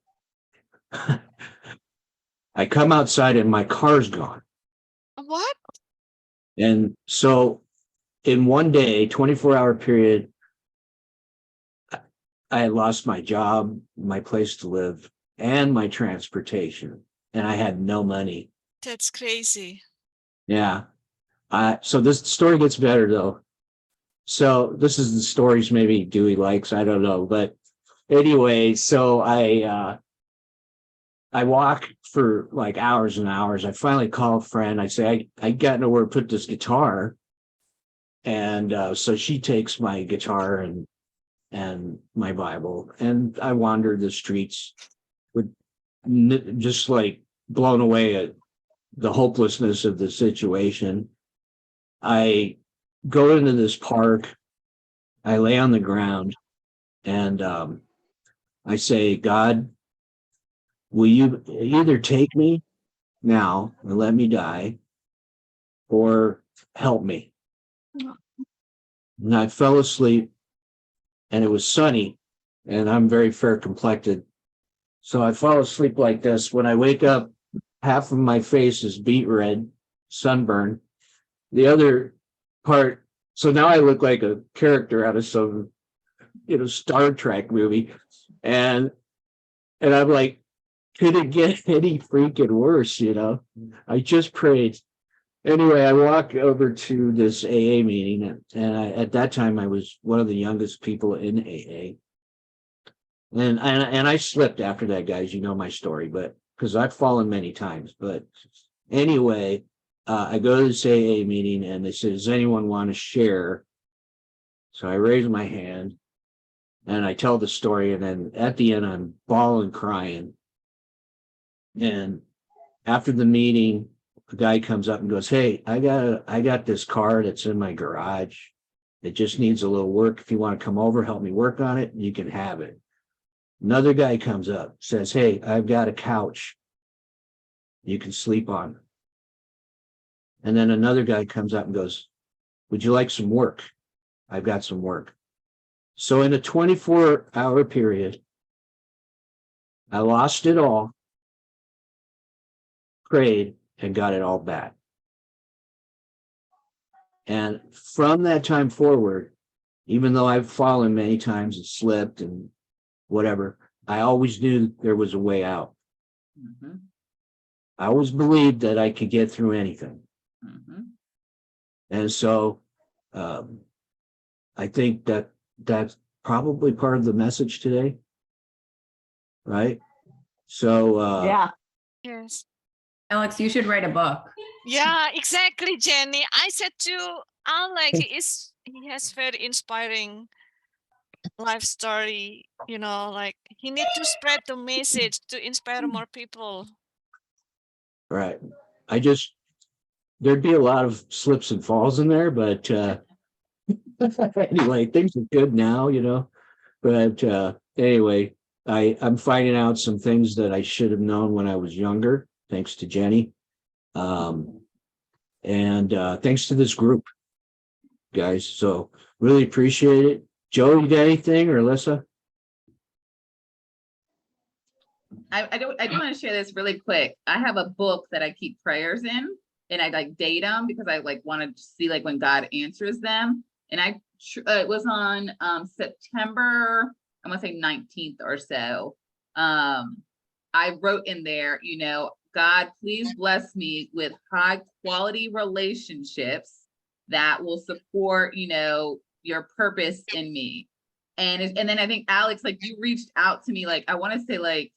I come outside and my car's gone. What? And so in one day, 24-hour period, I had lost my job, my place to live, and my transportation, and I had no money. That's crazy. Yeah. So this story gets better though. So this is the stories maybe Dewey likes, I don't know. But anyway, so I walk for like hours and hours. I finally call a friend. I say, I got nowhere to put this guitar. And so she takes my guitar and my Bible, and I wander the streets with just like blown away at the hopelessness of the situation. I go into this park, I lay on the ground, and I say, God, will you either take me now and let me die, or help me? And I fell asleep, and it was sunny, and I'm very fair complected. So I fall asleep like this. When I wake up, half of my face is beet red, sunburn. The other part, so now I look like a character out of some, Star Trek movie. And I'm like, could it get any freaking worse, I just prayed. Anyway, I walk over to this AA meeting, and at that time I was one of the youngest people in AA. And I slipped after that, guys. You know my story, but because I've fallen many times. But anyway, I go to this AA meeting, and they said, does anyone want to share? So I raise my hand, and I tell the story, and then at the end, I'm bawling, crying. And after the meeting, a guy comes up and goes, hey, I got this car that's in my garage. It just needs a little work. If you want to come over, help me work on it, you can have it. Another guy comes up, says, hey, I've got a couch you can sleep on. And then another guy comes up and goes, would you like some work? I've got some work. So in a 24-hour period, I lost it all, prayed, and got it all back. And from that time forward, even though I've fallen many times and slipped and whatever, I always knew there was a way out. Mm-hmm. I always believed that I could get through anything. Mm-hmm. And so I think that's probably part of the message today, right? So Yeah. Yes. Alex, you should write a book. Yeah, exactly, Jenny. I said to Alec, he has very inspiring life story, like he need to spread the message to inspire more people. right. There'd be a lot of slips and falls in there, but anyway, things are good now, but anyway, I'm finding out some things that I should have known when I was younger, thanks to Jenny. And thanks to this group, guys. So really appreciate it. Joe, you got anything, or Alyssa? I do want to share this really quick. I have a book that I keep prayers in, and I like date them because I like want to see like when God answers them. And it was on September, I want to say 19th or so. I wrote in there, God, please bless me with high quality relationships that will support, your purpose in me. And then I think Alex, like you reached out to me, like, I want to say like,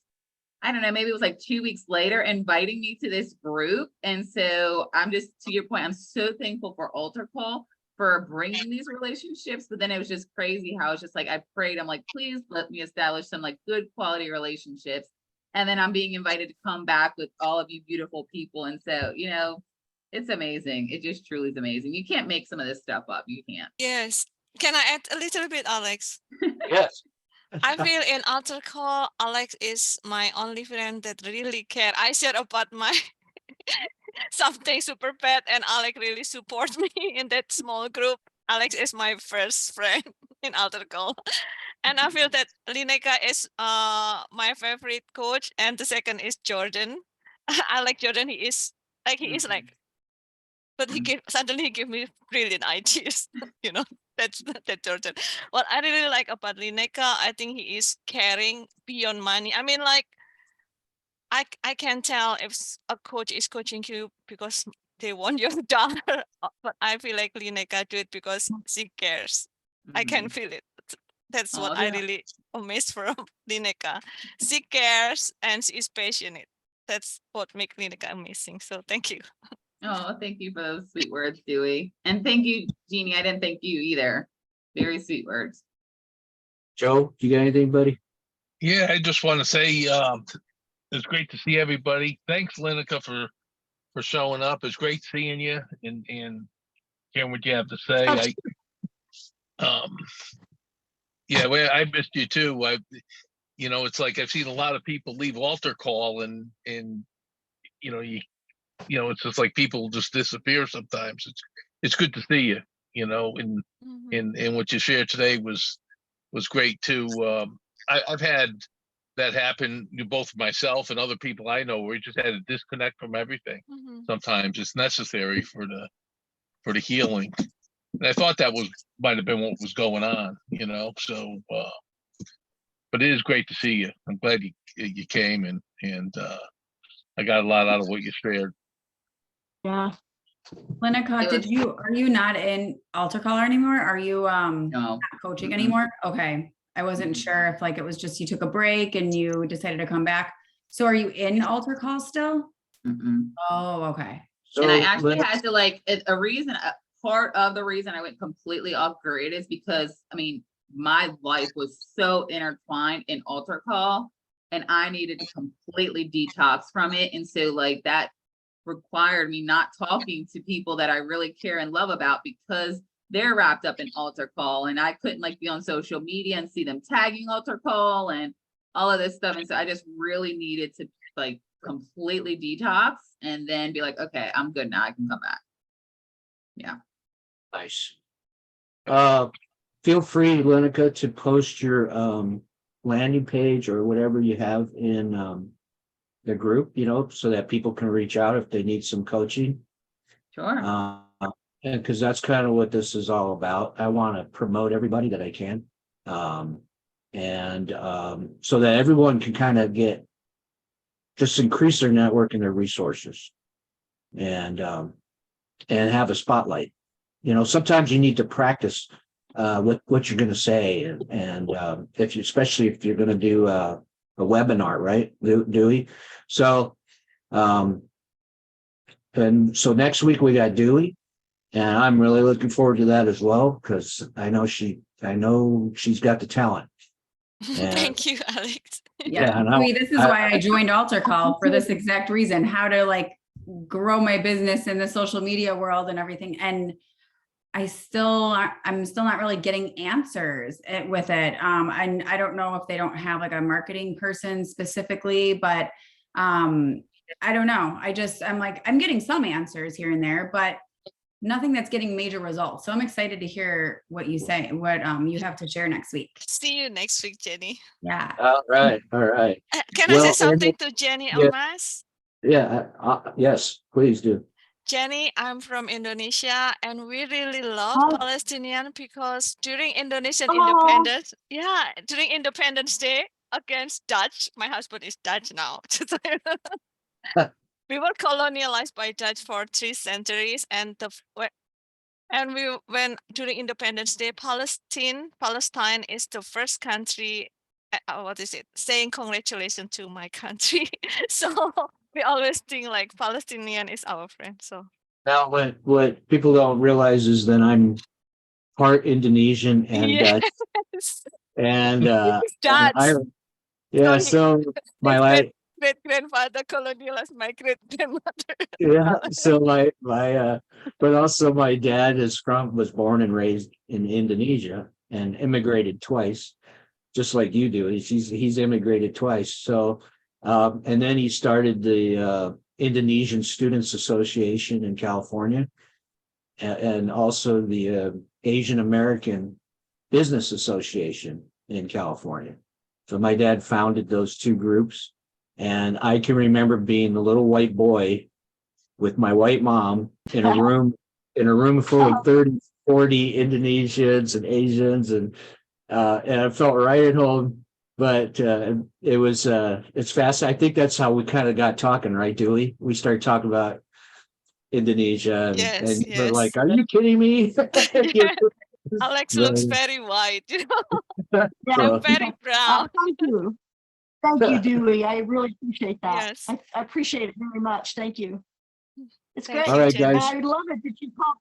I don't know, maybe it was like 2 weeks later, inviting me to this group. And so I'm just, to your point, I'm so thankful for Altar Call for bringing these relationships. But then it was just crazy how it's just like, I prayed, I'm like, please let me establish some like good quality relationships. And then I'm being invited to come back with all of you beautiful people. And so, it's amazing. It just truly is amazing. You can't make some of this stuff up. You can't. Yes. Can I add a little bit, Alex? Yes. I feel in Altar Call, Alex is my only friend that really care. I share about my something super bad, and Alex really support me in that small group. Alex is my first friend in Altar Call. And I feel that Lyneka is my favorite coach, and the second is Jordan. I like Jordan. He is like But suddenly he gave me brilliant ideas. That's Jordan. What I really like about Lyneka, I think he is caring beyond money. I mean, like, I can tell if a coach is coaching you because they want your dollar, but I feel like Lyneka do it because she cares. I can feel it. That's what Oh, I yeah. really amazed from Lyneka. She cares and she is passionate. That's what makes Lyneka amazing. So thank you. Oh, thank you for those sweet words, Dewey. And thank you, Jeannie. I didn't thank you either. Very sweet words. Joe, you got anything, buddy? Yeah, I just want to say it's great to see everybody. Thanks, Lyneka, for showing up. It's great seeing you and hearing what you have to say. Yeah, well, I missed you too. It's like I've seen a lot of people leave altar call and it's just like people just disappear sometimes. It's good to see you, and what you shared today was great too. I've had that happen to both myself and other people I know where you just had a disconnect from everything. Sometimes it's necessary for the healing. And I thought that might have been what was going on, so but it is great to see you. I'm glad you came and I got a lot out of what you shared. Yeah. Lyneka, are you not in altar caller anymore? Are you No. not coaching anymore? Okay. I wasn't sure if like it was just you took a break and you decided to come back. So are you in altar call still? Oh, okay. So And I actually Lyneka- had to part of the reason I went completely off grid is because, I mean, my life was so intertwined in altar call and I needed to completely detox from it. And so like that required me not talking to people that I really care and love about because they're wrapped up in altar call and I couldn't like be on social media and see them tagging altar call and all of this stuff. And so I just really needed to like completely detox and then be like, okay, I'm good now. I can come back. Yeah. Nice. Feel free, Lyneka, to post your landing page or whatever you have in the group, so that people can reach out if they need some coaching. Sure. And because that's kind of what this is all about. I want to promote everybody that I can. So that everyone can kind of just increase their network and their resources and have a spotlight. Sometimes you need to practice what you're going to say. And especially if you're going to do a webinar, right, Dewey? So, and so next week we got Dewey. And I'm really looking forward to that as well, because I know she's got the talent. Thank you, Alex. Yeah, This is why I joined Altar Call for this exact reason, how to like grow my business in the social media world and everything. And I'm still not really getting answers with it. I don't know if they don't have like a marketing person specifically, but I don't know. I'm getting some answers here and there, but nothing that's getting major results. So I'm excited to hear what you say, what you have to share next week. See you next week, Jenny. Yeah. All right. Can I say something to Jenny Almas? Yeah. Yes, please do. Jenny, I'm from Indonesia and we really love Palestinian because during Indonesian independence, during Independence Day against Dutch, my husband is Dutch now. We were colonialized by Dutch for 3 centuries, and when during Independence Day, Palestine is the first country. Saying congratulations to my country. So we always think like Palestinian is our friend. So now, what people don't realize is that I'm part Indonesian and Dutch, and Dutch. Ireland. Yeah, so my life. Great grandfather colonialized my great grandmother. Yeah, so but also my dad was born and raised in Indonesia and immigrated twice, just like you do. He's immigrated twice. So, and then he started the Indonesian Students Association in California, and also the Asian American Business Association in California. So my dad founded those two groups. And I can remember being a little white boy with my white mom in a room full of 30, 40 Indonesians and Asians, and I felt right at home. But it was it's fast. I think that's how we kind of got talking, right, Dewey? We started talking about Indonesia, and you were like, "Are you kidding me?" Yeah. Alex looks But, very white, Yeah. I'm so, very brown. Thank you. Thank you, Dewey. I really appreciate that. Yes. I appreciate it very much. Thank you. It's Thank great. all right, Jenny. guys. I love it that you called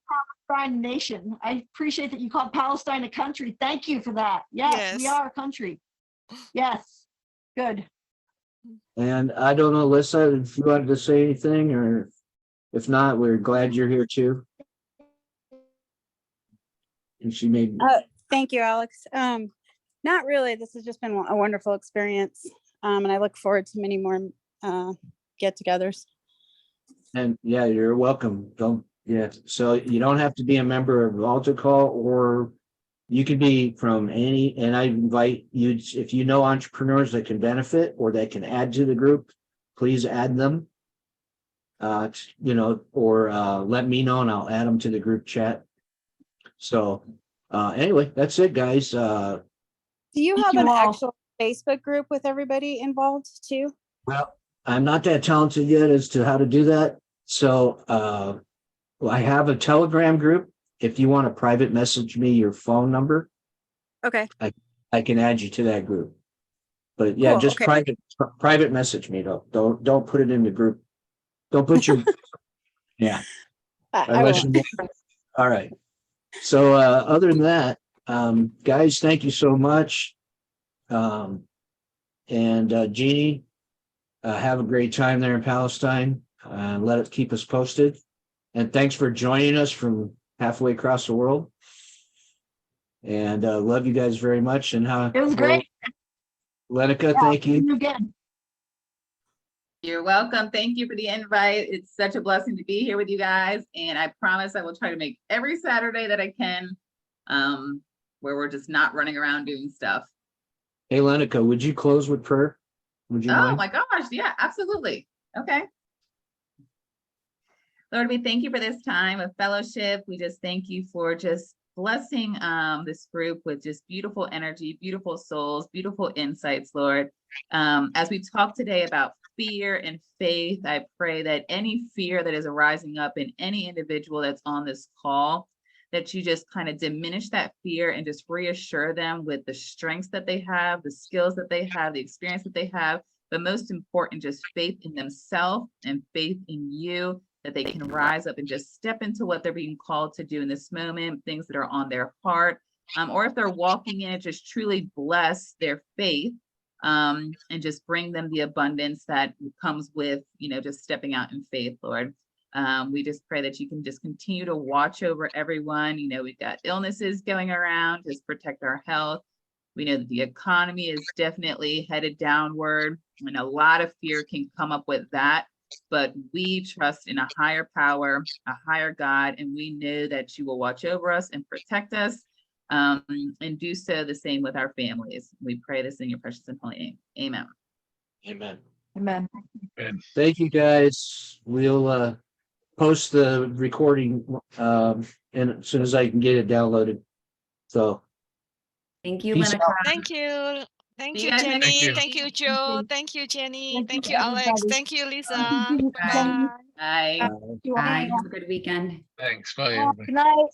Palestine a nation. I appreciate that you called Palestine a country. Thank you for that. Yes, we Yes. are a country. Yes. Good. And I don't know, Alyssa, if you wanted to say anything, or if not, we're glad you're here too. And she made. Thank you, Alex. Not really. This has just been a wonderful experience. And I look forward to many more get-togethers. And yeah, you're welcome. So you don't have to be a member of Altar Call, or you can be from any, and I invite you, if you know entrepreneurs that can benefit or that can add to the group, please add them. Or let me know and I'll add them to the group chat. So anyway, that's it, guys. Do you Thank have you an all. actual Facebook group with everybody involved too? Well, I'm not that talented yet as to how to do that. So I have a Telegram group. If you want to private message me your phone number, Okay. I can add you to that group. But yeah, Cool, just okay. private message me though. Don't put it in the group. Don't put your yeah. I Unless won't. you all right. So other than that, guys, thank you so much. And Jeannie, have a great time there in Palestine. Let it keep us posted. And thanks for joining us from halfway across the world. And love you guys very much. And It was great. Lyneka, Yeah, thank see you. you again. You're welcome. Thank you for the invite. It's such a blessing to be here with you guys. And I promise I will try to make every Saturday that I can, where we're just not running around doing stuff. Hey, Lyneka, would you close with prayer? Would you Oh mind? my gosh. Yeah, absolutely. Okay. Lord, we thank you for this time of fellowship. We just thank you for just blessing this group with just beautiful energy, beautiful souls, beautiful insights, Lord. As we talk today about fear and faith, I pray that any fear that is arising up in any individual that's on this call, that you just kind of diminish that fear and just reassure them with the strengths that they have, the skills that they have, the experience that they have, but most important, just faith in themselves and faith in you, that they can rise up and just step into what they're being called to do in this moment, things that are on their heart, or if they're walking in it, just truly bless their faith, and just bring them the abundance that comes with, just stepping out in faith, Lord. We just pray that you can just continue to watch over everyone. We've got illnesses going around, just protect our health. We know that the economy is definitely headed downward, and a lot of fear can come up with that. But we trust in a higher power, a higher God, and we know that you will watch over us and protect us, and do so the same with our families. We pray this in your precious and holy name. Amen. Amen. Amen. And Thank you, guys. We'll post the recording and as soon as I can get it downloaded. So Thank you, peace Lyneka. out. Thank you. Thank See you, you guys next Jenny. you. Thank you, Joe. Thank you, Jenny. Thank Thank you, you, Alex. everybody. Thank you, Thank Lisa. you, Bye. Jenny. Bye. Thank you all. Bye. Have a good weekend. thanks. Bye, Good everybody. night.